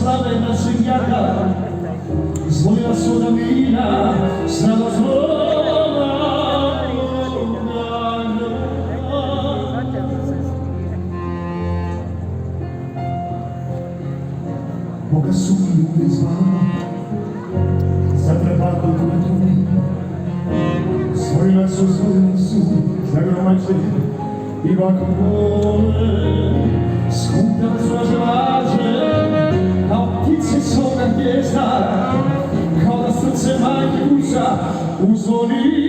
slave našeg jaka, izvolila su da mina, znala zvona. Boga su mi ljudi zvali, zatrpako kmetu, svojila su za gromače i vakvole. Skupljale su naše laže, kao ptice svoga gnjezda, kao da srce majke kuća uzvoni.